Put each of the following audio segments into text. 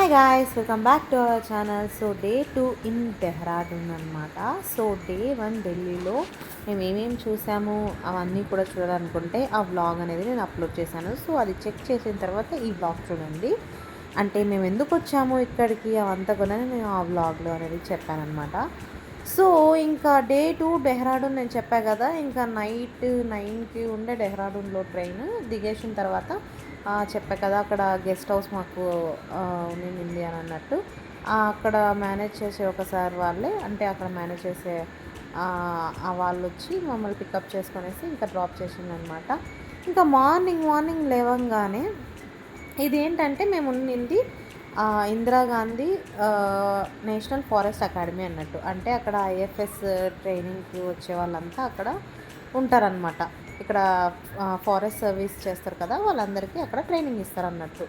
Hi guys, welcome back to our channel. So day 2 in Dehradun అనమాట. So day 1 ఢిల్లీలో మేము ఏమేమి చూసాము అవన్నీ కూడా చూడాలనుకుంటే ఆ వ్లాగ్ అనేది నేను అప్లోడ్ చేశాను. సో అది చెక్ చేసిన తర్వాత ఈ వ్లాగ్ చూడండి. అంటే మేము ఎందుకు వచ్చాము ఇక్కడికి అవంతా కూడా నేను ఆ వ్లాగ్లో అనేది చెప్పానమాట. సో ఇంకా డే 2 డెహ్రాడూన్ నేను చెప్పా కదా, ఇంకా నైట్ 9కి ఉండే డెహ్రాడూన్లో ట్రైన్ దిగేసిన తర్వాత చెప్పా కదా అక్కడ గెస్ట్ హౌస్ మాకు ఉండింది అని అన్నట్టు. అక్కడ మేనేజ్ చేసే ఒకసారి వాళ్ళే, అంటే అక్కడ మేనేజ్ చేసే వాళ్ళు వచ్చి మమ్మల్ని పికప్ చేసుకొనేసి ఇంకా డ్రాప్ చేసిందనమాట. ఇంకా మార్నింగ్ లేవంగానే ఇదేంటంటే మేము ఉండింది ఇందిరాగాంధీ నేషనల్ ఫారెస్ట్ అకాడమీ అన్నట్టు. అంటే అక్కడ ఐఎఫ్ఎస్ ట్రైనింగ్కి వచ్చే వాళ్ళంతా అక్కడ ఉంటారనమాట. ఇక్కడ ఫారెస్ట్ సర్వీస్ చేస్తారు కదా, వాళ్ళందరికీ అక్కడ ట్రైనింగ్ ఇస్తారన్నట్టు.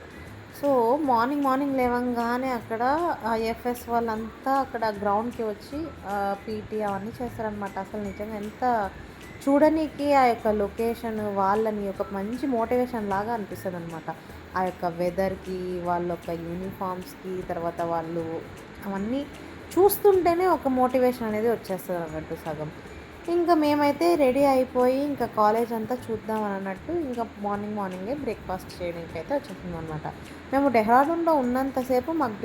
సో మార్నింగ్ లేవంగానే అక్కడ ఐఎఫ్ఎస్ వాళ్ళంతా అక్కడ గ్రౌండ్కి వచ్చి పీటీ అవన్నీ చేస్తారనమాట. అసలు నిజంగా ఎంత చూడనీకి ఆ యొక్క లొకేషన్ వాళ్ళని ఒక మంచి మోటివేషన్ లాగా అనిపిస్తుంది అనమాట. ఆ యొక్క వెదర్కి, వాళ్ళ యొక్క యూనిఫామ్స్కి, తర్వాత వాళ్ళు అవన్నీ చూస్తుంటేనే ఒక మోటివేషన్ అనేది వచ్చేస్తుంది అన్నట్టు సగం. ఇంకా మేమైతే రెడీ అయిపోయి ఇంకా కాలేజ్ అంతా చూద్దామని అన్నట్టు ఇంకా మార్నింగే బ్రేక్ఫాస్ట్ చేయడానికి అయితే వచ్చేసింది అనమాట. మేము డెహ్రాడూన్లో ఉన్నంతసేపు మాకు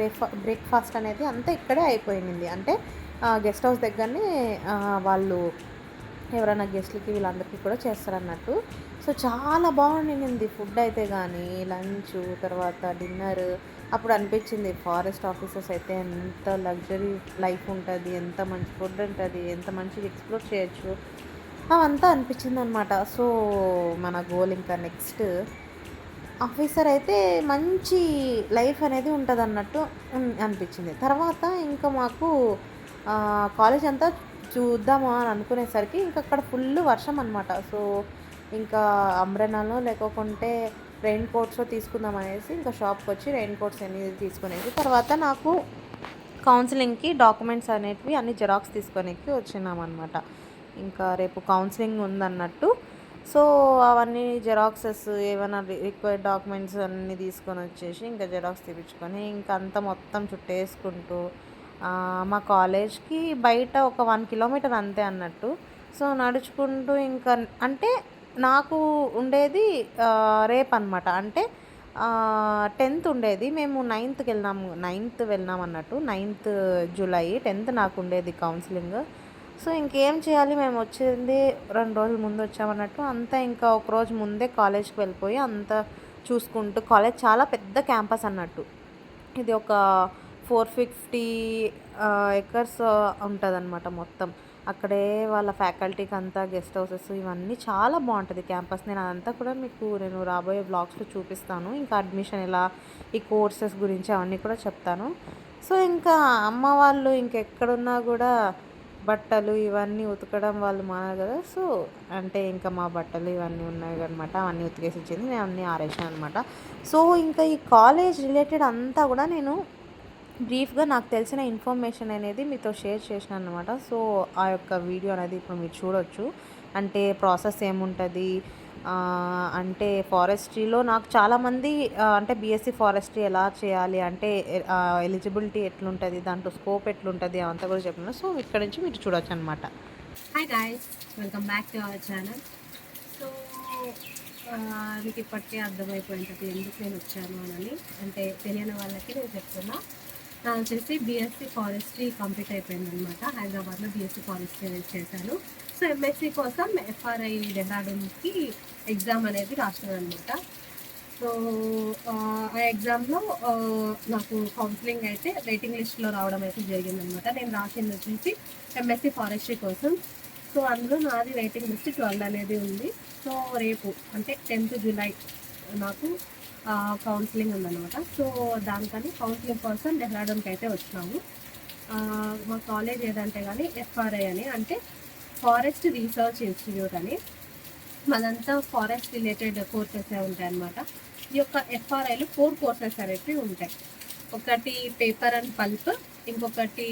బ్రేక్ఫాస్ట్ అనేది అంతా ఇక్కడే అయిపోయింది. అంటే గెస్ట్ హౌస్ దగ్గరనే వాళ్ళు ఎవరైనా గెస్ట్లకి వీళ్ళందరికీ కూడా చేస్తారన్నట్టు. సో చాలా బాగుండింది ఫుడ్ అయితే, కానీ లంచ్ తర్వాత డిన్నర్ అప్పుడు అనిపించింది ఫారెస్ట్ ఆఫీసర్స్ అయితే ఎంత లగ్జరీ లైఫ్ ఉంటుంది, ఎంత మంచి ఫుడ్ ఉంటుంది, ఎంత మంచిగా ఎక్స్ప్లోర్ చేయొచ్చు అవంతా అనిపించింది అనమాట. సో మన గోల్ ఇంకా నెక్స్ట్ ఆఫీసర్ అయితే మంచి లైఫ్ అనేది ఉంటుంది అన్నట్టు అనిపించింది. తర్వాత ఇంకా మాకు కాలేజ్ అంతా చూద్దామా అని అనుకునేసరికి ఇంకా అక్కడ ఫుల్ వర్షం అనమాట. సో ఇంకా అంబ్రెనాలో లేకపోతే రెయిన్ కోట్స్ తీసుకుందాం అనేసి ఇంకా షాప్కి వచ్చి రెయిన్ కోట్స్ అనేది తీసుకునేసి తర్వాత నాకు కౌన్సిలింగ్కి డాక్యుమెంట్స్ అనేటివి అన్ని జిరాక్స్ తీసుకొనేకి వచ్చినామన్నమాట. ఇంకా రేపు కౌన్సిలింగ్ ఉందన్నట్టు. సో అవన్నీ జిరాక్సెస్ ఏమైనా రిక్వైర్డ్ డాక్యుమెంట్స్ అన్నీ తీసుకొని వచ్చేసి ఇంకా జిరాక్స్ తీపించుకొని ఇంకా అంతా మొత్తం చుట్టేసుకుంటూ మా కాలేజ్కి బయట ఒక 1 కిలోమీటర్ అంతే అన్నట్టు. సో నడుచుకుంటూ ఇంకా అంటే నాకు ఉండేది రేపు అనమాట. అంటే 10th ఉండేది, మేము 9th వెళ్ళినాం అన్నట్టు. 9th జూలై, 10th నాకు ఉండేది కౌన్సిలింగ్. సో ఇంకేం చేయాలి, మేము వచ్చింది 2 రోజుల ముందు వచ్చామన్నట్టు. అంతా ఇంకా ఒక రోజు ముందే కాలేజ్కి వెళ్ళిపోయి అంతా చూసుకుంటూ, కాలేజ్ చాలా పెద్ద క్యాంపస్ అన్నట్టు. ఇది ఒక 450 ఎకర్స్ ఉంటుందన్నమాట మొత్తం. అక్కడే వాళ్ళ ఫ్యాకల్టీకి అంతా గెస్ట్ హౌసెస్ ఇవన్నీ చాలా బాగుంటుంది క్యాంపస్. నేను అదంతా కూడా మీకు రాబోయే బ్లాగ్స్లో చూపిస్తాను. ఇంకా అడ్మిషన్ ఎలా, ఈ కోర్సెస్ గురించి అవన్నీ కూడా చెప్తాను. సో ఇంకా అమ్మ వాళ్ళు ఇంకెక్కడున్నా కూడా బట్టలు ఇవన్నీ ఉతకడం వాళ్ళు మానరు కదా. సో అంటే ఇంకా మా బట్టలు ఇవన్నీ ఉన్నాయి అనమాట, అవన్నీ ఉతికేసి ఇచ్చింది, నేను అన్నీ ఆరేసాను అనమాట. సో ఇంకా ఈ కాలేజ్ రిలేటెడ్ అంతా కూడా నేను బ్రీఫ్గా నాకు తెలిసిన ఇన్ఫర్మేషన్ అనేది మీతో షేర్ చేసినాను అనమాట. సో ఆ యొక్క వీడియో అనేది ఇప్పుడు మీరు చూడొచ్చు. అంటే ప్రాసెస్ ఏముంటుంది, అంటే ఫారెస్ట్రీలో నాకు చాలామంది అంటే బీఎస్సీ ఫారెస్ట్రీ ఎలా చేయాలి, అంటే ఎలిజిబిలిటీ ఎట్లుంటుంది, దాంట్లో స్కోప్ ఎట్లుంటుంది అవంతా కూడా చెప్పిన. సో ఇక్కడ నుంచి మీరు చూడొచ్చు అనమాట. Hi guys, welcome back to our channel. So మీకు ఇప్పటికే అర్థమైపోయి ఉంటుంది ఎందుకు నేను వచ్చాను అని. అంటే తెలియని వాళ్ళకి నేను చెప్తున్నా. నాకు వచ్చేసి బీఎస్సీ ఫారెస్ట్రీ కంప్లీట్ అయిపోయింది అనమాట. హైదరాబాద్లో బీఎస్సీ ఫారెస్ట్రీ అనేది చేశాను. సో ఎంఎస్సీ కోసం ఎఫ్ఆర్ఐ డెహ్రాడూన్కి ఎగ్జామ్ అనేది రాస్తున్నాను అనమాట. సో ఆ ఎగ్జామ్లో నాకు కౌన్సిలింగ్ అయితే వెయిటింగ్ లిస్ట్లో రావడం అయితే జరిగిందనమాట. నేను రాసింది వచ్చేసి ఎంఎస్సీ ఫారెస్ట్రీ కోసం. సో అందులో నాది వెయిటింగ్ లిస్ట్ 12 అనేది ఉంది. సో రేపు అంటే 10th జూలై నాకు కౌన్సిలింగ్ ఉందన్నమాట. సో దానికని కౌన్సిలింగ్ కోసం డెహ్రాడూన్కి అయితే వచ్చినాము. మా కాలేజ్ ఏదంటే కానీ ఎఫ్ఆర్ఐ అని, అంటే ఫారెస్ట్ రీసెర్చ్ ఇన్స్టిట్యూట్ అని. మాదంతా ఫారెస్ట్ రిలేటెడ్ కోర్సెస్ ఉంటాయి అన్నమాట. ఈ యొక్క ఎఫ్ఆర్ఐలో 4 కోర్సెస్ అనేవి ఉంటాయి. ఒకటి పేపర్ అండ్ పల్ప్, ఇంకొకటి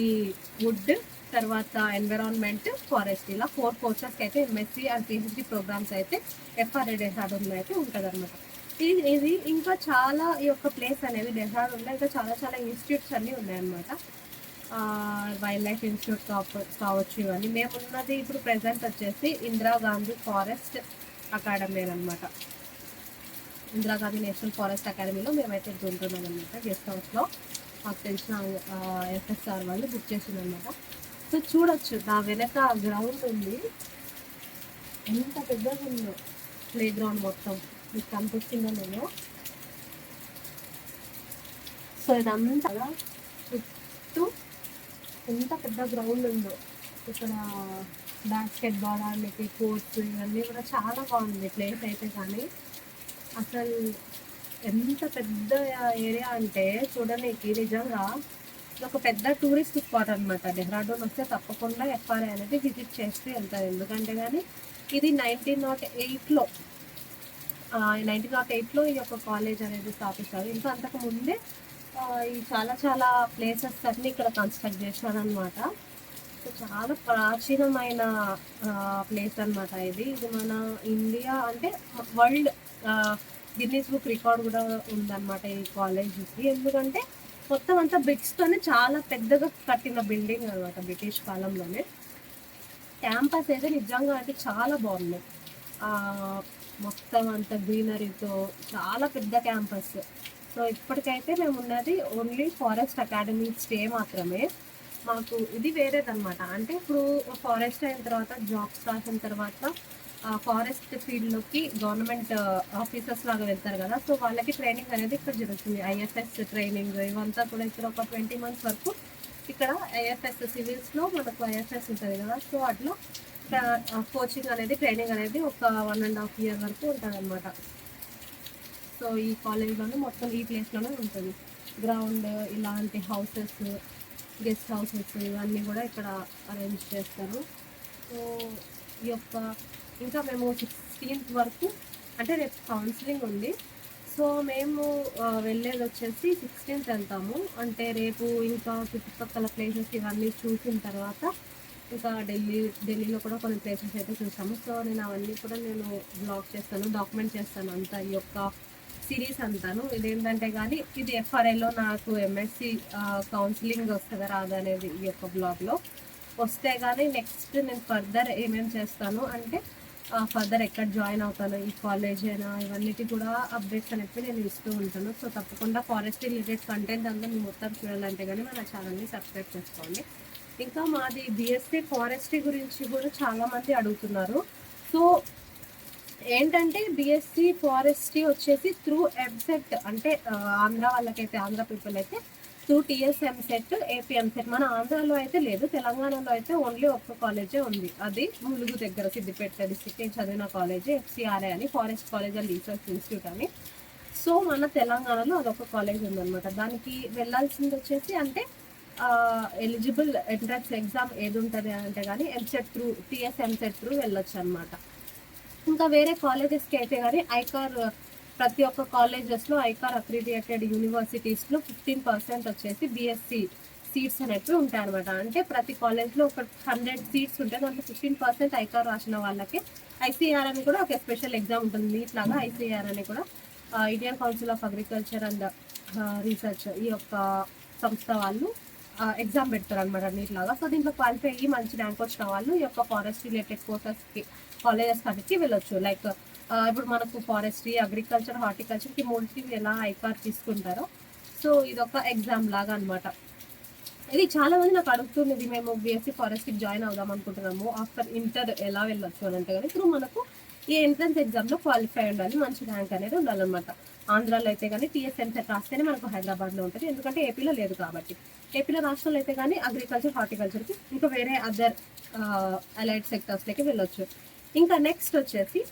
వుడ్, తర్వాత ఎన్విరాన్మెంట్, ఫారెస్ట్. ఇలా 4 కోర్సెస్కి అయితే ఎంఎస్సీ అండ్ పిహెచ్డి ప్రోగ్రామ్స్ అయితే ఎఫ్ఆర్ఐ డెహ్రాడూన్లో అయితే ఉంటుంది అనమాట. ఇది ఇంకా చాలా ఈ యొక్క ప్లేస్ అనేది డెహ్రాడూన్లో ఇంకా చాలా చాలా ఇన్స్టిట్యూట్స్ అన్నీ ఉన్నాయన్నమాట. వైల్డ్ లైఫ్ ఇన్స్టిట్యూట్ కావచ్చు ఇవన్నీ. మేమున్నది ఇప్పుడు ప్రెసెంట్ వచ్చేసి ఇందిరాగాంధీ ఫారెస్ట్ అకాడమీ అనమాట. ఇందిరాగాంధీ నేషనల్ ఫారెస్ట్ అకాడమీలో మేమైతే ఉంటున్నాం అనమాట, గెస్ట్ హౌస్లో. మాకు తెలిసిన ఎఫ్ఎస్ఆర్ వాళ్ళు బుక్ చేసిందనమాట. సో చూడొచ్చు నా వెనక గ్రౌండ్ ఉంది, ఎంత పెద్దగా ఉందో ప్లే గ్రౌండ్ మొత్తం. మీకు కనిపిస్తుందో నేను. సో ఇదంతా చుట్టూ ఎంత పెద్ద గ్రౌండ్ ఉందో. ఇక్కడ బాస్కెట్ బాల్ ఆడడానికి కోర్ట్స్ ఇవన్నీ కూడా చాలా బాగుంది ప్లేస్ అయితే. కానీ అసలు ఎంత పెద్ద ఏరియా అంటే చూడడానికి నిజంగా ఇది ఒక పెద్ద టూరిస్ట్ స్పాట్ అనమాట. డెహ్రాడూన్ వస్తే తప్పకుండా ఎఫ్ఆర్ఐ అనేది విజిట్ చేస్తే వెళ్తారు. ఎందుకంటే కానీ ఇది 1908లో ఈ యొక్క కాలేజ్ అనేది స్థాపించారు. ఇంకా అంతకు ముందే ఈ చాలా చాలా ప్లేసెస్ అన్ని ఇక్కడ కన్స్ట్రక్ట్ చేశారనమాట. సో చాలా ప్రాచీనమైన ప్లేస్ అనమాట ఇది. ఇది మన ఇండియా అంటే వరల్డ్ గిన్నీస్ బుక్ రికార్డ్ కూడా ఉందన్నమాట ఈ కాలేజ్కి. ఎందుకంటే మొత్తం అంతా బ్రిక్స్తోనే చాలా పెద్దగా కట్టిన బిల్డింగ్ అనమాట బ్రిటిష్ కాలంలోనే. క్యాంపస్ అయితే నిజంగా అంటే చాలా బాగుంది. మొత్తం అంత గ్రీనరీతో చాలా పెద్ద క్యాంపస్. సో ఇప్పటికైతే మేము ఉన్నది ఓన్లీ ఫారెస్ట్ అకాడమీ స్టే మాత్రమే. మాకు ఇది వేరేదన్నమాట. అంటే ఇప్పుడు ఫారెస్ట్ అయిన తర్వాత జాబ్స్ రాసిన తర్వాత ఫారెస్ట్ ఫీల్డ్లోకి గవర్నమెంట్ ఆఫీసర్స్ లాగా వెళ్తారు కదా. సో వాళ్ళకి ట్రైనింగ్ అనేది ఇక్కడ జరుగుతుంది. ఐఎఫ్ఎస్ ట్రైనింగ్ ఇవంతా కూడా ఇక్కడ ఒక 20 months వరకు ఇక్కడ ఐఎఫ్ఎస్ సివిల్స్లో మనకు ఐఎఫ్ఎస్ ఉంటుంది కదా. సో అట్లా కోచింగ్ అనేది ట్రైనింగ్ అనేది ఒక 1.5 year వరకు ఉంటుంది అనమాట. సో ఈ కాలేజ్లోనే మొత్తం ఈ ప్లేస్లోనే ఉంటుంది. గ్రౌండ్, ఇలాంటి హౌసెస్, గెస్ట్ హౌసెస్ ఇవన్నీ కూడా ఇక్కడ అరేంజ్ చేస్తారు. సో ఈ యొక్క ఇంకా మేము 16th వరకు అంటే రేపు కౌన్సిలింగ్ ఉంది. సో మేము వెళ్ళేది వచ్చేసి 16th వెళ్తాము. అంటే రేపు ఇంకా చుట్టుపక్కల ప్లేసెస్ ఇవన్నీ చూసిన తర్వాత ఇంకా ఢిల్లీలో కూడా కొన్ని ప్లేసెస్ అయితే చూసాము. సో నేను అవన్నీ కూడా బ్లాగ్ చేస్తాను, డాక్యుమెంట్ చేస్తాను అంతా ఈ యొక్క సిరీస్ అంతాను. ఇదేంటంటే కానీ ఇది ఎఫ్ఆర్ఐలో నాకు ఎంఎస్సి కౌన్సిలింగ్ వస్తుందా రాదా అనేది ఈ యొక్క బ్లాగ్లో వస్తే కానీ నెక్స్ట్ నేను ఫర్దర్ ఏమేమి చేస్తాను అంటే ఫర్దర్ ఎక్కడ జాయిన్ అవుతాను, ఈ కాలేజ్ అయినా ఇవన్నిటి కూడా అప్డేట్స్ అనేవి నేను ఇస్తూ ఉంటాను. సో తప్పకుండా ఫారెస్ట్ రిలేటెడ్ కంటెంట్ అంతా మీరు మొత్తం చూడాలంటే కానీ మన ఛానల్ని సబ్స్క్రైబ్ చేసుకోండి. ఇంకా మాది బిఎస్సీ ఫారెస్ట్రీ గురించి కూడా చాలామంది అడుగుతున్నారు. సో ఏంటంటే బిఎస్సీ ఫారెస్ట్రీ వచ్చేసి త్రూ ఎంసెట్ అంటే ఆంధ్ర వాళ్ళకైతే, ఆంధ్ర పీపుల్ అయితే through TS EAMCET, AP EAMCET. మన ఆంధ్రాలో అయితే లేదు, తెలంగాణలో అయితే ఓన్లీ ఒక్క కాలేజే ఉంది. అది ములుగు దగ్గర సిద్దిపేట డిస్ట్రిక్ట్ నేను చదివిన కాలేజీ ఎఫ్సిఆర్ఐ అని, forest college and research institute అని. సో మన తెలంగాణలో అదొక కాలేజ్ ఉందన్నమాట. దానికి వెళ్ళాల్సింది వచ్చేసి అంటే ఎలిజిబుల్ ఎంట్రన్స్ ఎగ్జామ్ ఏది ఉంటుంది అంటే కానీ EAMCET through, TS EAMCET through వెళ్ళొచ్చు అనమాట. ఇంకా వేరే కాలేజెస్కి అయితే కానీ ఐకార్, ప్రతి ఒక్క కాలేజెస్లో ఐకార్ అక్రిడియేటెడ్ యూనివర్సిటీస్లో 15% వచ్చేసి బీఎస్సీ సీట్స్ అనేవి ఉంటాయి అనమాట. అంటే ప్రతి కాలేజ్లో ఒక 100 సీట్స్ ఉంటాయి, దాంట్లో 15% ఐకార్ రాసిన వాళ్ళకి. ఐసీఆర్ అని కూడా ఒక స్పెషల్ ఎగ్జామ్ ఉంటుంది, నీట్ లాగా ఐసీఆర్ అని కూడా Indian council of agriculture and research ఈ యొక్క సంస్థ వాళ్ళు ఎగ్జామ్ పెడతారు అనమాట నీట్ లాగా. సో దీంట్లో క్వాలిఫై అయ్యి మంచి ర్యాంక్ వచ్చిన వాళ్ళు ఈ యొక్క ఫారెస్ట్ రిలేటెడ్ కోర్సెస్కి కాలేజెస్ కడికి వెళ్ళొచ్చు. లైక్ ఇప్పుడు మనకు ఫారెస్ట్రీ, అగ్రికల్చర్, హార్టికల్చర్కి మూడింటికి ఎలా ఐకార్ తీసుకుంటారో సో ఇదొక ఎగ్జామ్ లాగా అనమాట. ఇది చాలా మంది నాకు అడుగుతుంది, మేము బీఎస్సీ ఫారెస్ట్కి జాయిన్ అవుదాం అనుకుంటున్నాము, ఆఫ్టర్ ఇంటర్ ఎలా వెళ్ళొచ్చు అని అంటే కానీ ఇప్పుడు మనకు ఈ ఎంట్రన్స్ ఎగ్జామ్లో క్వాలిఫై ఉండాలి, మంచి ర్యాంక్ అనేది ఉండాలన్నమాట. ఆంధ్రాలో అయితే కానీ టీఎస్ ఎంసెట్ రాస్తేనే మనకు హైదరాబాద్లో ఉంటుంది, ఎందుకంటే ఏపీలో లేదు కాబట్టి. ఏపీలో రాష్ట్రంలో అయితే కానీ అగ్రికల్చర్, హార్టికల్చర్కి ఇంకా వేరే అదర్ అలైడ్ సెక్టర్స్లోకి వెళ్ళొచ్చు. ఇంకా నెక్స్ట్ వచ్చేసి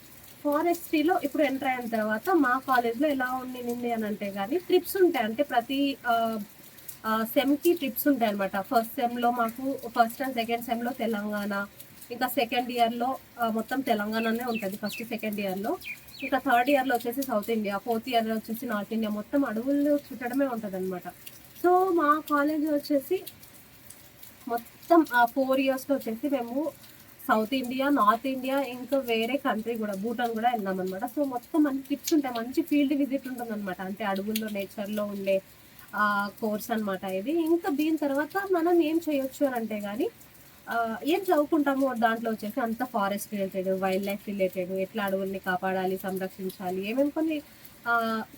ఫారెస్ట్రీలో ఇప్పుడు ఎంటర్ అయిన తర్వాత మా కాలేజ్లో ఎలా ఉండింది అని అంటే కానీ ట్రిప్స్ ఉంటాయి. అంటే ప్రతి సెమ్కి ట్రిప్స్ ఉంటాయి అనమాట. ఫస్ట్ సెమ్లో మాకు ఫస్ట్ అండ్ సెకండ్ సెమ్లో తెలంగాణ, ఇంకా సెకండ్ ఇయర్లో మొత్తం తెలంగాణనే ఉంటుంది ఫస్ట్ సెకండ్ ఇయర్లో. ఇంకా థర్డ్ ఇయర్లో వచ్చేసి సౌత్ ఇండియా, ఫోర్త్ ఇయర్లో వచ్చేసి నార్త్ ఇండియా, మొత్తం అడవులు చుట్టడమే ఉంటుంది అనమాట. సో మా కాలేజ్ వచ్చేసి మొత్తం 4 yearsలో వచ్చేసి మేము సౌత్ ఇండియా, నార్త్ ఇండియా, ఇంకా వేరే కంట్రీ కూడా భూటాన్ కూడా వెళ్ళాం అనమాట. సో మొత్తం మంచి టిప్స్ ఉంటాయి, మంచి ఫీల్డ్ విజిట్ ఉంటుంది అనమాట. అంటే అడవుల్లో నేచర్లో ఉండే కోర్స్ అనమాట ఇది. ఇంకా దీని తర్వాత మనం ఏం చేయొచ్చు అని అంటే కానీ ఏం చదువుకుంటాము దాంట్లో వచ్చేసి అంత forest related, wild life related, ఎట్లా అడవుల్ని కాపాడాలి, సంరక్షించాలి, ఏమేమి కొన్ని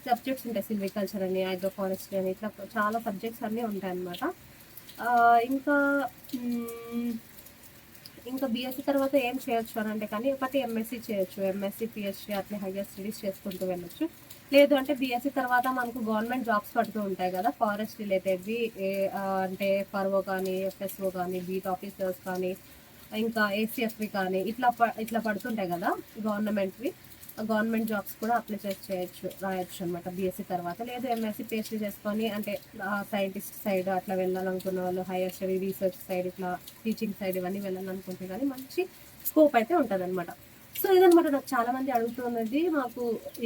సబ్జెక్ట్స్ ఉంటాయి. సిల్వికల్చర్ అని, అగ్రో ఫారెస్ట్రీ అని, ఇట్లా చాలా సబ్జెక్ట్స్ అన్నీ ఉంటాయి అన్నమాట. ఇంకా ఇంకా బీఎస్సీ తర్వాత ఏం చేయొచ్చు అని అంటే కానీ ఒకటి ఎంఎస్సీ చేయొచ్చు, ఎంఎస్సీ పిహెచ్డీ అట్లా హైయర్ స్టడీస్ చేసుకుంటూ వెళ్ళొచ్చు. లేదు అంటే బీఎస్సీ తర్వాత మనకు గవర్నమెంట్ జాబ్స్ పడుతూ ఉంటాయి కదా ఫారెస్ట్ రిలేటెడ్వి, అంటే ఫర్ఓ కానీ, ఎఫ్ఎస్ఓ కానీ, బీట్ ఆఫీసర్స్ కానీ, ఇంకా ఏసీఎఫ్వి కానీ, ఇట్లా పడుతుంటాయి కదా గవర్నమెంట్వి. గవర్నమెంట్ జాబ్స్ కూడా అప్లై రాయొచ్చు అనమాట బీఎస్సీ తర్వాత. లేదు ఎంఎస్సీ పిహెచ్డీ చేసుకొని అంటే సైంటిస్ట్ సైడ్ అట్లా వెళ్ళాలనుకున్న వాళ్ళు, హైయర్ స్టడీ రీసెర్చ్ సైడ్, ఇట్లా టీచింగ్ సైడ్ ఇవన్నీ వెళ్ళాలనుకుంటే కానీ మంచి స్కోప్ అయితే ఉంటుంది అనమాట. సో ఇదనమాట నాకు చాలామంది అడుగుతున్నది, మాకు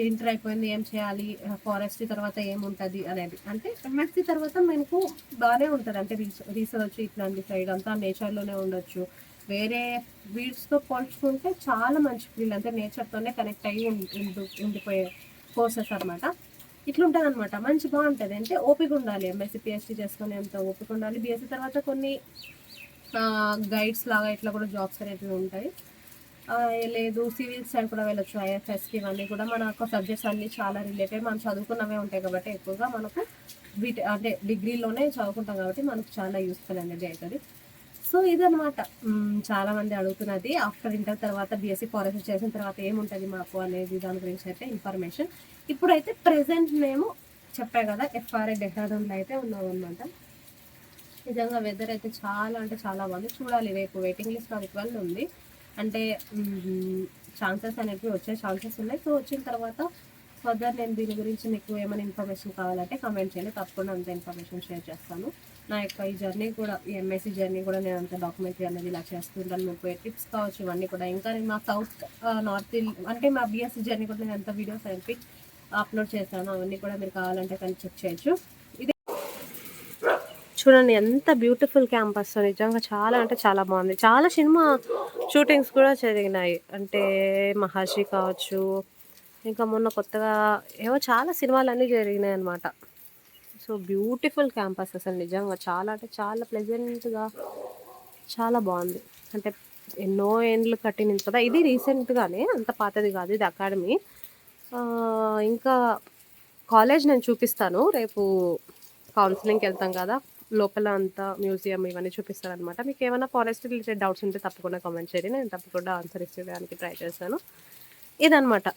ఇంటర్ అయిపోయింది ఏం చేయాలి, ఫారెస్ట్ తర్వాత ఏముంటుంది అనేది. అంటే ఎంఎస్సీ తర్వాత మనకు బాగానే ఉంటుంది, అంటే రీసెర్చ్ ఇట్లాంటి సైడ్ అంతా నేచర్లోనే ఉండొచ్చు. వేరే ఫీల్డ్స్తో పోల్చుకుంటే చాలా మంచి ఫీల్డ్, అంటే నేచర్తోనే కనెక్ట్ అయ్యి ఉండిపోయే కోర్సెస్ అనమాట. ఇట్లుంటుంది అనమాట, మంచి బాగుంటుంది. అంటే ఓపిక ఉండాలి, ఎంఎస్సీ పిహెచ్డీ చేసుకుని ఎంత ఓపిక ఉండాలి. బీఎస్సీ తర్వాత కొన్ని గైడ్స్ లాగా ఇట్లా కూడా జాబ్స్ అనేవి ఉంటాయి. లేదు సివిల్ సైడ్ కూడా వెళ్ళొచ్చు, ఐఎఫ్ఎస్కి, ఇవన్నీ కూడా మనకు సబ్జెక్ట్స్ అన్నీ చాలా రిలేటెడ్, మనం చదువుకున్నవే ఉంటాయి కాబట్టి ఎక్కువగా మనకు అంటే డిగ్రీలోనే చదువుకుంటాం కాబట్టి మనకు చాలా యూస్ఫుల్ అనేది అవుతుంది. సో ఇదనమాట చాలామంది అడుగుతున్నది, ఆఫ్టర్ ఇంటర్ తర్వాత బీఎస్సీ ఫారెస్ట్ చేసిన తర్వాత ఏముంటుంది మాకు అనేది దాని గురించి అయితే ఇన్ఫర్మేషన్. ఇప్పుడైతే ప్రెసెంట్ మేము చెప్పా కదా ఎఫ్ఆర్ఐ డెహ్రాడూన్లో అయితే ఉన్నాం అనమాట. నిజంగా వెదర్ అయితే చాలా అంటే చాలా బాగుంది. చూడాలి, రేపు వెయిటింగ్ లిస్ట్ నాకు 12 ఉంది, అంటే ఛాన్సెస్ అనేవి వచ్చే ఛాన్సెస్ ఉన్నాయి. సో వచ్చిన తర్వాత ఫర్దర్ నేను దీని గురించి మీకు ఏమైనా ఇన్ఫర్మేషన్ కావాలంటే కమెంట్ చేయండి, తప్పకుండా అంత ఇన్ఫర్మేషన్ షేర్ చేస్తాను. నా యొక్క ఈ జర్నీ కూడా, ఈ ఎంఎస్సీ జర్నీ కూడా నేను అంత డాక్యుమెంటరీ అనేది ఇలా చేస్తుంటాను. మీకు టిప్స్ కావచ్చు ఇవన్నీ కూడా. ఇంకా నేను మా సౌత్ నార్త్ అంటే మా బీఎస్సీ జర్నీ కూడా నేను ఎంత వీడియోస్ అనేవి అప్లోడ్ చేశాను, అవన్నీ కూడా మీరు కావాలంటే కానీ చెక్ చేయొచ్చు. ఇది చూడండి ఎంత బ్యూటిఫుల్ క్యాంపస్, నిజంగా చాలా అంటే చాలా బాగుంది. చాలా సినిమా షూటింగ్స్ కూడా జరిగినాయి, అంటే మహర్షి కావచ్చు, ఇంకా మొన్న కొత్తగా ఏవో చాలా సినిమాలు అన్నీ జరిగినాయి అనమాట. సో బ్యూటిఫుల్ క్యాంపస్ అసలు నిజంగా చాలా అంటే చాలా ప్లెజెంట్గా చాలా బాగుంది. అంటే ఎన్నో ఏండ్లు కట్టినది కదా ఇది, రీసెంట్గానే, అంత పాతది కాదు ఇది అకాడమీ. ఇంకా కాలేజ్ నేను చూపిస్తాను రేపు, కౌన్సిలింగ్కి వెళ్తాం కదా, లోపల అంతా మ్యూజియం ఇవన్నీ చూపిస్తాను అనమాట. మీకు ఏమైనా ఫారెస్ట్ రిలేటెడ్ డౌట్స్ ఉంటే తప్పకుండా కామెంట్ చేయండి, నేను తప్పకుండా ఆన్సర్ ఇచ్చేయడానికి ట్రై చేస్తాను. ఇదనమాట.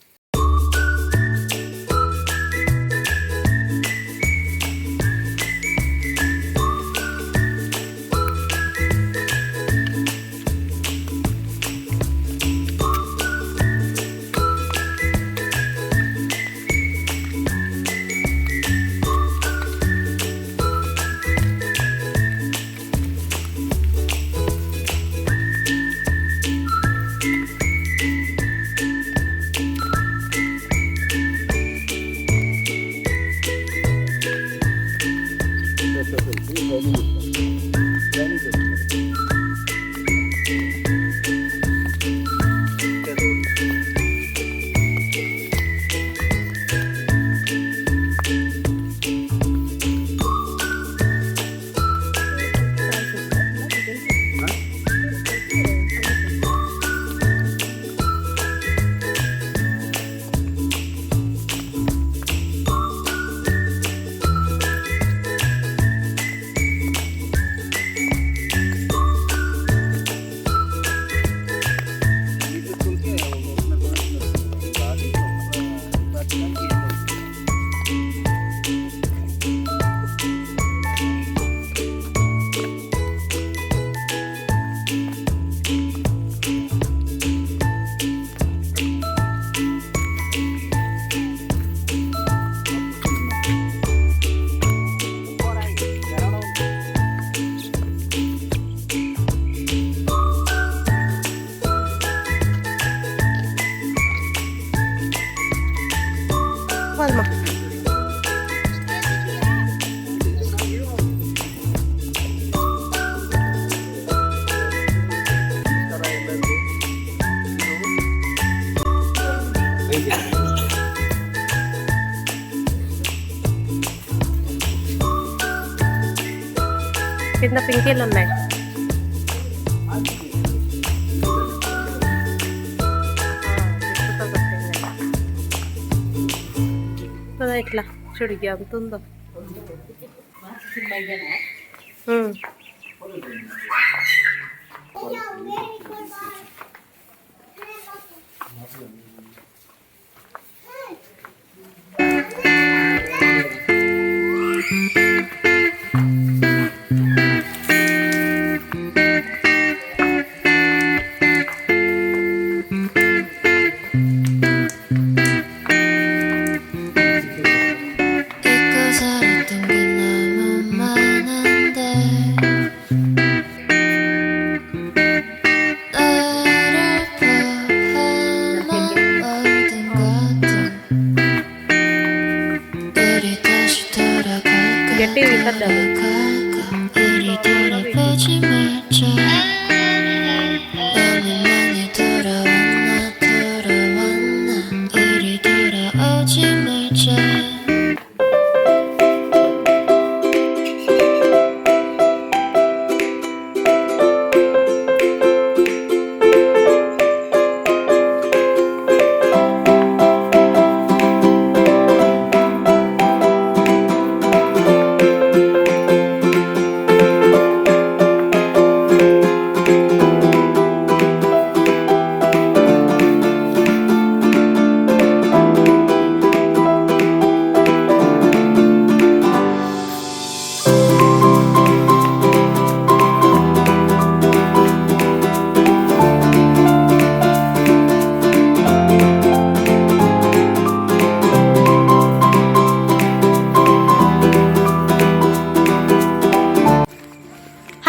కింద పింకీలు ఉన్నాయి. కదా ఇట్లా చూడు ఎంత ఉందో. గట్టి వింటారు.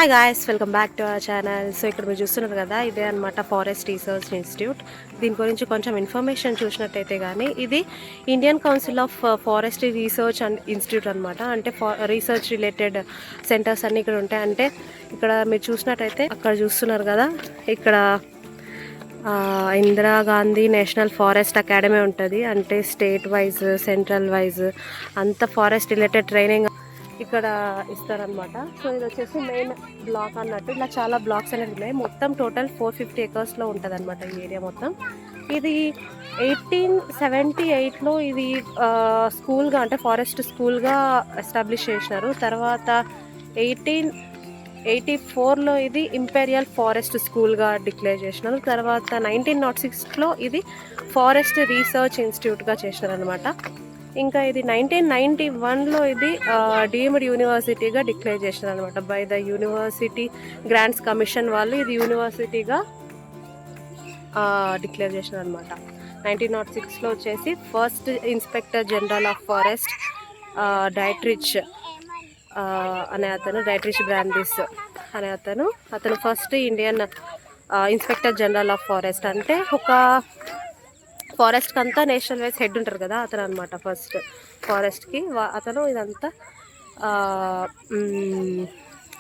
Hi guys, welcome back to our channel. So ఇక్కడ మీరు చూస్తున్నారు కదా, ఇదే అనమాట ఫారెస్ట్ రీసెర్చ్ ఇన్స్టిట్యూట్. దీని గురించి కొంచెం ఇన్ఫర్మేషన్ చూసినట్టయితే కానీ ఇది Indian council of forestry research and institute అనమాట. అంటే రీసెర్చ్ రిలేటెడ్ సెంటర్స్ అన్నీ ఇక్కడ ఉంటాయి. అంటే ఇక్కడ మీరు చూసినట్టయితే అక్కడ చూస్తున్నారు కదా, ఇక్కడ ఇందిరాగాంధీ నేషనల్ ఫారెస్ట్ అకాడమీ ఉంటుంది. అంటే స్టేట్ వైజ్, సెంట్రల్ వైజ్ అంత ఫారెస్ట్ రిలేటెడ్ ట్రైనింగ్ ఇక్కడ ఇస్తారనమాట. సో ఇది వచ్చేసి మెయిన్ బ్లాక్ అన్నట్టు. ఇలా చాలా బ్లాక్స్ అనేవి ఉన్నాయి. మొత్తం టోటల్ 450 acresలో ఉంటుంది అనమాట ఈ ఏరియా మొత్తం. ఇది 1878లో ఇది స్కూల్గా, అంటే ఫారెస్ట్ స్కూల్గా ఎస్టాబ్లిష్ చేసినారు. తర్వాత 1884లో ఇది ఇంపీరియల్ ఫారెస్ట్ స్కూల్గా డిక్లేర్ చేసినారు. తర్వాత 1906లో ఇది ఫారెస్ట్ రీసెర్చ్ ఇన్స్టిట్యూట్గా చేసినారు అనమాట. ఇంకా ఇది 1991లో ఇది డీమ్డ్ యూనివర్సిటీగా డిక్లేర్ చేసినారు అనమాట by the university grants commission వాళ్ళు. ఇది యూనివర్సిటీగా డిక్లేర్ చేసినారు అనమాట. 1906లో వచ్చేసి first inspector general of forest Dietrich అనే అతను, డైట్రిచ్ బ్రాండిస్ అనే అతను first Indian inspector general of forest. అంటే ఒక ఫారెస్ట్కి అంతా నేషనల్ వైజ్ హెడ్ ఉంటారు కదా, అతను అనమాట ఫస్ట్ ఫారెస్ట్కి. అతను ఇదంతా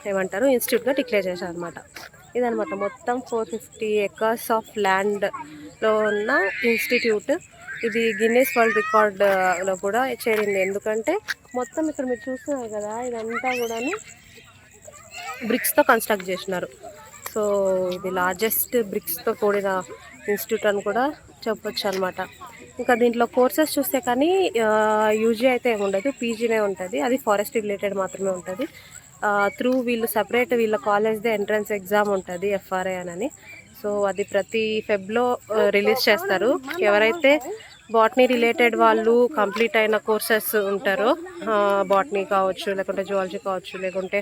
ఏమంటారు ఇన్స్టిట్యూట్గా డిక్లేర్ చేశారు అనమాట. ఇదనమాట మొత్తం 450 acres ఆఫ్ ల్యాండ్లో ఉన్న ఇన్స్టిట్యూట్. ఇది గిన్నెస్ వరల్డ్ రికార్డ్లో కూడా చేరింది. ఎందుకంటే మొత్తం ఇక్కడ మీరు చూస్తున్నారు కదా, ఇదంతా కూడాను బ్రిక్స్తో కన్స్ట్రక్ట్ చేసినారు. సో ఇది లార్జెస్ట్ బ్రిక్స్తో కూడిన ఇన్స్టిట్యూట్ అని కూడా చెప్పొచ్చు అనమాట. ఇంకా దీంట్లో కోర్సెస్ చూస్తే కానీ యూజీ అయితే ఏమి ఉండదు, పీజీనే ఉంటుంది. అది ఫారెస్ట్ రిలేటెడ్ మాత్రమే ఉంటుంది. త్రూ వీళ్ళు సపరేట్ వీళ్ళ కాలేజ్దే ఎంట్రన్స్ ఎగ్జామ్ ఉంటుంది, FRA అని. సో అది ప్రతి ఫెబ్లో రిలీజ్ చేస్తారు. ఎవరైతే బాటనీ రిలేటెడ్ వాళ్ళు కంప్లీట్ అయిన కోర్సెస్ ఉంటారో, బాటనీ కావచ్చు, లేకుంటే జువాలజీ కావచ్చు, లేకుంటే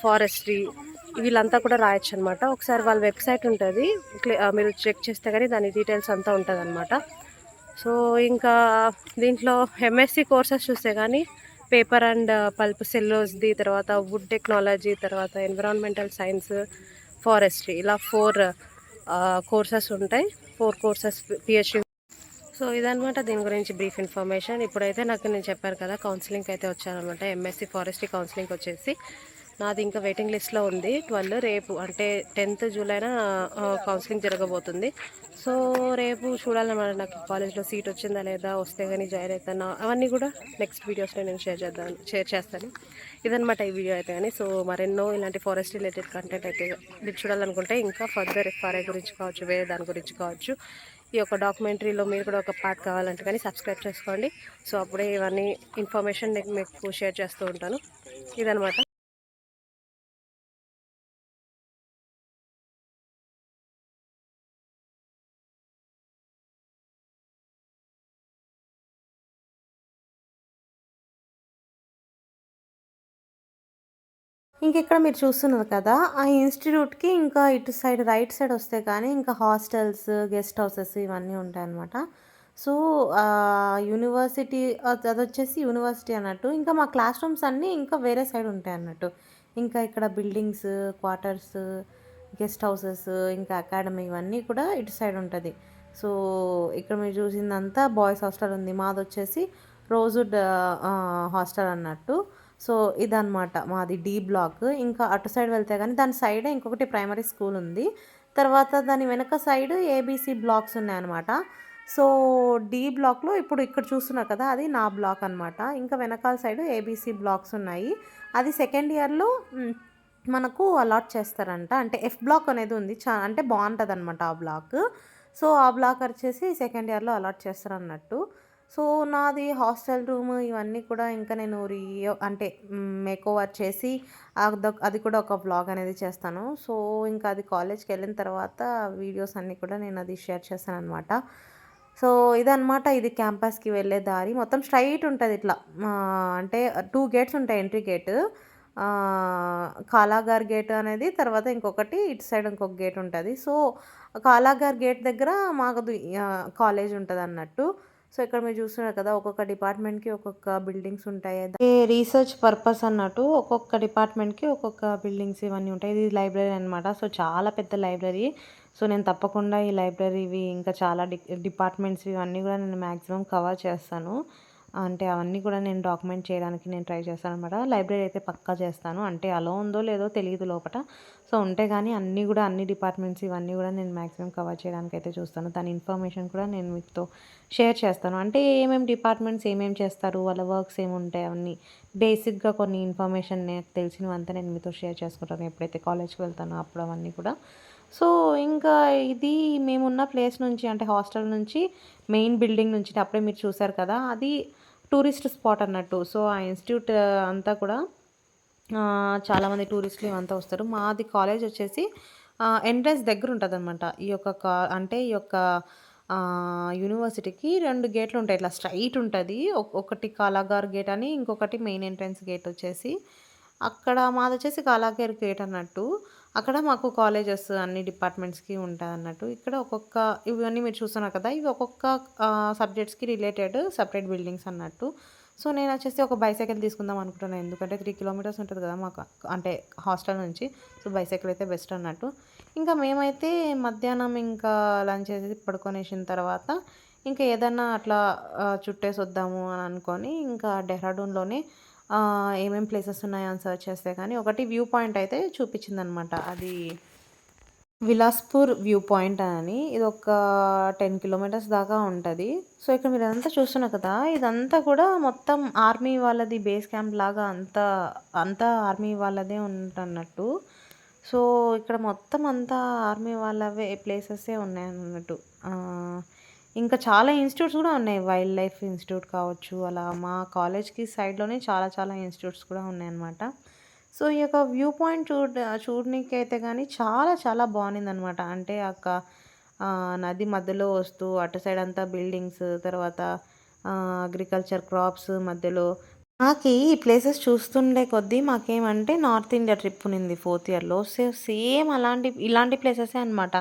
ఫారెస్ట్రీ, వీళ్ళంతా కూడా రాయొచ్చు అనమాట. ఒకసారి వాళ్ళ వెబ్సైట్ ఉంటుంది, మీరు చెక్ చేస్తే కానీ దాని డీటెయిల్స్ అంతా ఉంటుంది అనమాట. సో ఇంకా దీంట్లో MSc కోర్సెస్ చూస్తే కానీ పేపర్ అండ్ పల్ప్ సెల్లోస్ది, తర్వాత వుడ్ టెక్నాలజీ, తర్వాత ఎన్విరాన్మెంటల్ సైన్స్, ఫారెస్ట్రీ, ఇలా 4 కోర్సెస్ ఉంటాయి. 4 కోర్సెస్ PhD. సో ఇదనమాట దీని గురించి బ్రీఫ్ ఇన్ఫర్మేషన్. ఇప్పుడైతే నేను చెప్పాను కదా, కౌన్సిలింగ్ అయితే వచ్చానమాట. MSc ఫారెస్ట్రీ కౌన్సిలింగ్ వచ్చేసి నాది ఇంకా వెయిటింగ్ లిస్ట్లో ఉంది 12. రేపు అంటే 10th జూలైన కౌన్సిలింగ్ జరగబోతుంది. సో రేపు చూడాలన్నమాట నాకు కాలేజ్లో సీట్ వచ్చిందా లేదా, వస్తే కానీ జాయిన్ అవుతానా, అవన్నీ కూడా నెక్స్ట్ వీడియోస్లో నేను షేర్ చేస్తాను. ఇదనమాట ఈ వీడియో అయితే కానీ. సో మరెన్నో ఇలాంటి ఫారెస్ట్ రిలేటెడ్ కంటెంట్ అయితే మీరు చూడాలనుకుంటే, ఇంకా ఫర్దర్ ఎఫ్ఆర్ఐ గురించి కావచ్చు, వేరే దాని గురించి కావచ్చు, ఈ యొక్క డాక్యుమెంటరీలో మీరు కూడా ఒక పార్ట్ కావాలంటే కానీ సబ్స్క్రైబ్ చేసుకోండి. సో అప్పుడే ఇవన్నీ ఇన్ఫర్మేషన్ నేను మీకు షేర్ చేస్తూ ఉంటాను. ఇదనమాట. ఇంక ఇక్కడ మీరు చూస్తున్నారు కదా! ఆ ఇన్‌స్టిట్యూట్‌కి ఇంకా ఇటు సైడ్ రైట్ సైడ్ వస్తే కానీ ఇంకా హాస్టల్స్, గెస్ట్ హౌసెస్ ఇవన్నీ ఉంటాయన్నమాట. సో, యూనివర్సిటీ అదొచ్చేసి యూనివర్సిటీ అన్నట్టు. ఇంకా మా క్లాస్ రూమ్స్ అన్నీ ఇంకా వేరే సైడ్ ఉంటాయన్నట్టు. ఇంకా ఇక్కడ బిల్డింగ్స్, క్వార్టర్స్, గెస్ట్ హౌసెస్, ఇంకా అకాడమీ ఇవన్నీ కూడా ఇటు సైడ్ ఉంటది. సో, ఇక్కడ మీరు చూసిందంతా బాయ్స్ హాస్టల్ ఉంది. మాదొచ్చేసి రోజ్‌వుడ్ హాస్టల్ అన్నట్టు. సో, ఇదనమాట మాది డి బ్లాక్. ఇంకా అటు సైడ్ వెళ్తే గానీ దాని సైడే ఇంకొకటి ప్రైమరీ స్కూల్ ఉంది. తర్వాత దాని వెనక సైడ్ ఏబీసీ బ్లాక్స్ ఉన్నాయన్నమాట. సో, డి బ్లాక్‌లో ఇప్పుడు ఇక్కడ చూస్తున్నారు కదా! అది నా బ్లాక్ అనమాట. ఇంకా వెనకాల సైడ్ ఏబీసీ బ్లాక్స్ ఉన్నాయి. అది సెకండ్ ఇయర్‌లో మనకు అలాట్ చేస్తారంట. అంటే ఎఫ్ బ్లాక్ అనేది ఉంది. అంటే బావుంటదనమాట ఆ బ్లాక్. సో, ఆ బ్లాక్ వచ్చేసి సెకండ్ ఇయర్‌లో అలాట్ చేస్తారన్నట్టు. సో, నాది హాస్టల్ రూమ్ ఇవన్నీ కూడా ఇంకా నేను అంటే మేకోవర్ చేసి అది కూడా ఒక వ్లాగ్ అనేది చేస్తాను. సో, ఇంకా అది కాలేజ్‌కెళ్ళిన తర్వాత వీడియోస్ అన్నీ కూడా నేను అది షేర్ చేస్తాననమాట. సో, ఇదనమాట ఇది క్యాంపస్‌కి వెళ్ళే దారి. మొత్తం స్ట్రెయిట్ ఉంటది ఇట్లా. అంటే 2 గేట్స్ ఉంటాయి ఎంట్రీ గేట్. కాలాగార్ గేట్ అనేది, తర్వాత ఇంకొకటి ఇటు సైడ్ ఇంకొక గేట్ ఉంటది. సో, కాలాగార్ గేట్ దగ్గర మాది కాలేజ్ ఉంటదన్నట్టు. సో, ఇక్కడ మీరు చూస్తున్నారు కదా! ఒక్కొక్క డిపార్ట్‌మెంట్‌కి ఒక్కొక్క బిల్డింగ్స్ ఉంటాయి. రీసెర్చ్ పర్పస్ అన్నట్టు ఒక్కొక్క డిపార్ట్‌మెంట్‌కి ఒక్కొక్క బిల్డింగ్స్ ఇవన్నీ ఉంటాయి. ఇది లైబ్రరీ అనమాట. సో, చాలా పెద్ద లైబ్రరీ. సో, నేను తప్పకుండా ఈ లైబ్రరీవి ఇంకా చాలా డిపార్ట్‌మెంట్స్‌వి ఇవన్నీ కూడా నేను మాక్సిమం కవర్ చేస్తాను. అంటే అవన్నీ కూడా నేను డాక్యుమెంట్ చేయడానికి నేను ట్రై చేస్తాననమాట. లైబ్రరీ అయితే పక్కా చేస్తాను. అంటే అలో ఉందో లేదో తెలీదు లోపట. సో, ఉంటే గానీ అన్నీ గూడా అన్ని డిపార్ట్‌మెంట్స్ ఇవన్నీ గూడా నేను మాక్సిమం కవర్ చేయడానికైతే చూస్తాను. దాని ఇన్ఫర్మేషన్ కూడా నేను మీతో షేర్ చేస్తాను. అంటే ఏమేం డిపార్ట్‌మెంట్స్ ఏమేం చేస్తారు, వాళ్ళ వర్క్స్ ఏముంటాయి అవన్నీ బేసిక్‌గా కొన్ని ఇన్ఫర్మేషన్ నాకు తెలిసినవంతా నేను మీతో షేర్ చేసుకుంటాను. ఎప్పుడైతే కాలేజ్‌కి వెళ్తానో అప్పుడు అవన్నీ కూడా. సో, ఇంకా ఇది మేమున్న ప్లేస్ నుంచి అంటే హాస్టల్ నుంచి మెయిన్ బిల్డింగ్ నుంచి అప్పుడే మీరు చూసారు కదా! అది టూరిస్ట్ స్పాట్ అన్నట్టు. సో, ఆ ఇన్‌స్టిట్యూట్ అంతా కూడా చాలామంది టూరిస్టులు ఇవంతా వస్తారు. మాది కాలేజ్ వచ్చేసి ఎంట్రన్స్ దగ్గర ఉంటదనమాట. ఈ యొక్క అంటే ఈ యొక్క యూనివర్సిటీకి 2 గేట్లుంటాయి. ఇట్లా స్ట్రెయిట్ ఉంటది. ఒకటి కాలాగార్ గేట్ అని, ఇంకొకటి మెయిన్ ఎంట్రన్స్ గేట్ వచ్చేసి. అక్కడ మాదొచ్చేసి కాలాగార్ గేట్ అన్నట్టు. అక్కడ మాకు కాలేజెస్ అన్ని డిపార్ట్‌మెంట్స్‌కి ఉంటాయన్నట్టు. ఇక్కడ ఇవన్నీ మీరు చూస్తున్నారు కదా! ఇవి ఒక్కొక్క సబ్జెక్ట్స్‌కి రిలేటెడ్ సెపరేట్ బిల్డింగ్స్ అన్నట్టు. సో, నేనొచ్చేసి ఒక బైసైకిల్ తీసుకుందాం అనుకుంటున్నాను. ఎందుకంటే 3 కిలోమీటర్స్ ఉంటది కదా! మాకు అంటే హాస్టల్ నుంచి. సో, బైసైకిల్ అయితే బెస్ట్ అన్నట్టు. ఇంకా మేమైతే మధ్యాహ్నం ఇంకా లంచ్ చేసేసి పడుకొనేసిన తర్వాత ఇంకా ఏదన్నా అట్లా చుట్టేసొద్దాము అని అనుకోని ఇంకా డెహ్రాడూన్‌లోనే ఏమేం ప్లేసెస్ ఉన్నాయో అని సెర్చ్ చేస్తే కానీ ఒకటి వ్యూ పాయింట్ అయితే చూపించిందనమాట. అది విలాస్‌పూర్ వ్యూ పాయింట్ అని. ఇదొక 10 కిలోమీటర్స్ దాకా ఉంటది. సో, ఇక్కడ మీరంతా చూస్తున్నారు కదా! ఇదంతా కూడా మొత్తం ఆర్మీ వాళ్ళది బేస్ క్యాంప్ లాగా అంతా ఆర్మీ వాళ్ళదే ఉంటన్నట్టు. సో, ఇక్కడ మొత్తం అంతా ఆర్మీ వాళ్ళవే ప్లేసెసే ఉన్నాయన్నట్టు. ఇంకా చాలా ఇన్‌స్టిట్యూట్స్ కూడా ఉన్నాయి. వైల్డ్ లైఫ్ ఇన్‌స్టిట్యూట్ కావచ్చు, అలా మా కాలేజ్‌కి సైడ్‌లోనే చాలా చాలా ఇన్‌స్టిట్యూట్స్ కూడా ఉన్నాయన్నమాట. సో, ఈ యొక్క వ్యూ పాయింట్ చూడనీకైతే గానీ చాలా చాలా బావుండిందనమాట. అంటే నది మధ్యలో వస్తూ అటు సైడ్ అంతా బిల్డింగ్స్, తర్వాత అగ్రికల్చర్ క్రాప్స్ మధ్యలో మాకి ఈ ప్లేసెస్ చూస్తుండే కొద్దీ మాకేమంటే నార్త్ ఇండియా ట్రిప్ ఉన్నింది ఫోర్త్ ఇయర్‌లో. సేమ్ ఇలాంటి ప్లేసెసే అనమాట.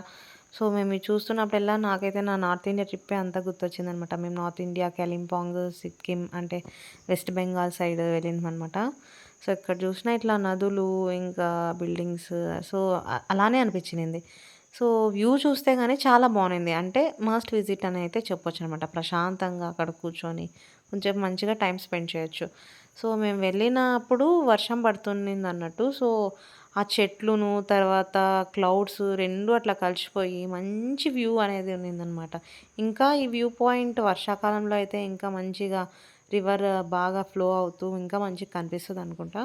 సో, మేము ఇది చూస్తున్నప్పుడల్లా నాకైతే నా నార్త్ ఇండియా ట్రిప్పే అంతా గుర్తొచ్చిందనమాట. మేము నార్త్ ఇండియా, కాలింపాంగ్, సిక్కిం అంటే వెస్ట్ బెంగాల్ సైడ్ వెళ్ళినామనమాట. సో, ఎక్కడ చూసినా ఇట్లా నదులు, ఇంకా బిల్డింగ్స్, సో, అలానే అనిపించింది. సో, వ్యూ చూస్తే గానీ చాలా బావునింది. అంటే మస్ట్ విజిట్ అని అయితే చెప్పొచ్చనమాట. ప్రశాంతంగా అక్కడ కూర్చొని కొంచెం మంచిగా టైమ్ స్పెండ్ చేయొచ్చు. సో మేము వెళ్ళినప్పుడు వర్షం పడుతుండింది అన్నట్టు. సో ఆ చెట్లును, తర్వాత క్లౌడ్స్ 2 అట్లా కలిసిపోయి మంచి వ్యూ అనేది ఉన్నిందనమాట. ఇంకా ఈ వ్యూ పాయింట్ వర్షాకాలంలో అయితే ఇంకా మంచిగా రివర్ బాగా ఫ్లో అవుతూ ఇంకా మంచిగా కనిపిస్తదనుకుంటా.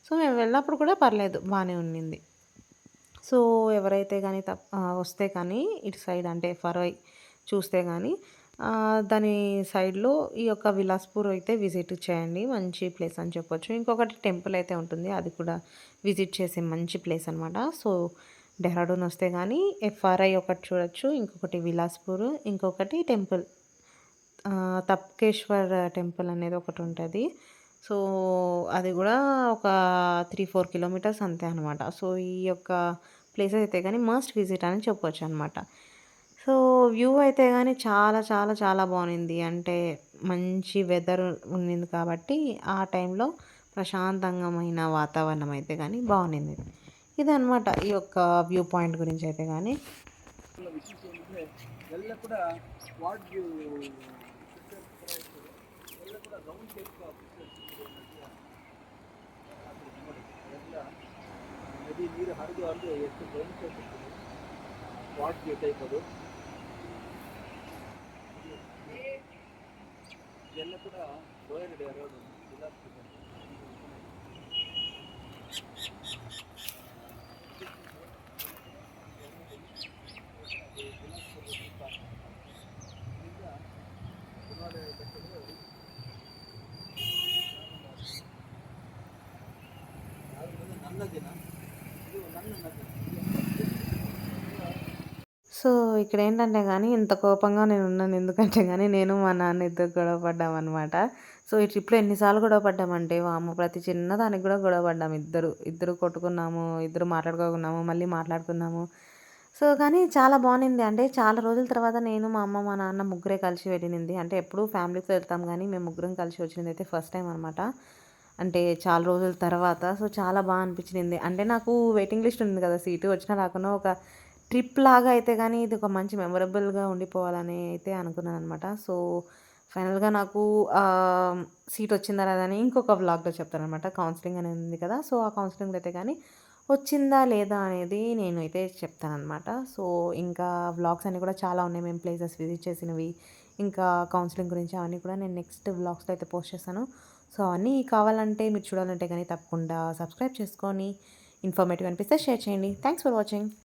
సో మేము వెళ్ళినప్పుడు కూడా పర్లేదు బానే ఉన్నింది. సో ఎవరైతే గాని వస్తే కానీ ఇటు సైడ్ అంటే ఫరై చూస్తే గానీ దాని సైడ్‌లో ఈ యొక్క విలాస్‌పూర్ అయితే విజిట్ చేయండి. మంచి ప్లేస్ అని చెప్పొచ్చు. ఇంకొకటి టెంపుల్ అయితే ఉంటుంది. అది కూడా విజిట్ చేసే మంచి ప్లేస్ అనమాట. సో డెహ్రాడూన్ వస్తే గానీ ఎఫ్ఆర్ఐ ఒకటి చూడొచ్చు. ఇంకొకటి విలాస్‌పూర్, ఇంకొకటి టెంపుల్ తప్కేశ్వర్ టెంపుల్ అనేది ఒకటుంటది. సో అది గూడా ఒక 3, 4 కిలోమీటర్స్ అంతే అనమాట. సో ఈ యొక్క ప్లేసెస్ అయితే గానీ మస్ట్ విజిట్ అని చెప్పొచ్చనమాట. సో వ్యూ అయితే గానీ చాలా చాలా చాలా బావునింది. అంటే మంచి వెదర్ ఉన్నింది కాబట్టి ఆ టైంలో ప్రశాంతంగమైన వాతావరణం అయితే గానీ బావునింది. ఇదనమాట ఈ యొక్క వ్యూ పాయింట్ గురించయితే గానీ. ವಿಶೇಷ ಏನಂದರೆ ಎಲ್ಲ ಕೂಡ ವಾರ್ಡ್ ವ್ಯೂ ಎಲ್ಲ ಕೂಡ ರೌಂಡ್ ಟೈಪ್ ನೋಡಿ ಎಲ್ಲ ನದಿ ನೀರು ಹರಿದು ಹರಿದು ಎಷ್ಟು ರೌಂಡ್ ಟೈಪ್ ಇರ್ತದೆ ವಾರ್ಡ್ ವ್ಯೂ ಟೈಪ್ ಅದು ಇದೆಲ್ಲ ಕೂಡ ರೋಯಲ್ ರೋಡ್ ಬಿಲಾಸ್ಪುರ ಹಿಮಾಲಯ ಬೆಟ್ಟಗಳು ಯಾವುದು ನನ್ನ ದಿನ ಇದು ನನ್ನ ನದಿ సో ఇక్కడేంటంటే గానీ ఇంత కోపంగా నేనున్నాను ఎందుకంటే గానీ నేను మా నాన్న ఇద్దరు గొడవ పడ్డామనమాట. సో ఈ ట్రిప్‌లో ఎన్ని సార్లు గొడవ పడ్డామంటే వామ్మో! ప్రతి చిన్నదానికి గూడా గొడవ పడ్డాము ఇద్దరు. ఇద్దరు కొట్టుకున్నాము, ఇద్దరు మాట్లాడుకోకున్నాము, మళ్ళీ మాట్లాడుకున్నాము. సో కానీ చాలా బావునింది. అంటే చాలా రోజుల తర్వాత నేను, మా అమ్మ, మా నాన్న ముగ్గురే కలిసి వెళ్ళినింది. అంటే ఎప్పుడూ ఫ్యామిలీతో వెళ్తాం గానీ మేము ముగ్గురం కలిసి వచ్చిందయితే ఫస్ట్ టైమ్ అనమాట. అంటే చాలా రోజుల తర్వాత. సో చాలా అనిపించింది. అంటే నాకు వెయిటింగ్ లిస్ట్ ఉంది కదా! సీటు వచ్చినా రాకున్నా ఒక ట్రిప్ లాగా అయితే గానీ ఇది ఒక మంచి మెమరబుల్‌గా ఉండిపోవాలని అయితే అనుకున్నాననమాట. సో ఫైనల్‌గా నాకు సీట్ వచ్చిందా రాదా అని ఇంకొక వ్లాగ్‌లో చెప్తాననమాట. కౌన్సెలింగ్ అనేది ఉంది కదా! సో ఆ కౌన్సెలింగ్‌లో అయితే గానీ వచ్చిందా లేదా అనేది నేనైతే చెప్తాననమాట. సో ఇంకా వ్లాగ్స్ అన్నీ కూడా చాలా ఉన్నాయి. మేము ప్లేసెస్ విజిట్ చేసినవి, ఇంకా కౌన్సెలింగ్ గురించి అవన్నీ కూడా నేను నెక్స్ట్ వ్లాగ్స్‌లో అయితే పోస్ట్ చేస్తాను. సో అవన్నీ కావాలంటే మీరు చూడాలంటే గానీ తప్పకుండా సబ్స్క్రైబ్ చేసుకొని ఇన్ఫర్మేటివ్ అనిపిస్తే షేర్ చేయండి. Thanks for watching.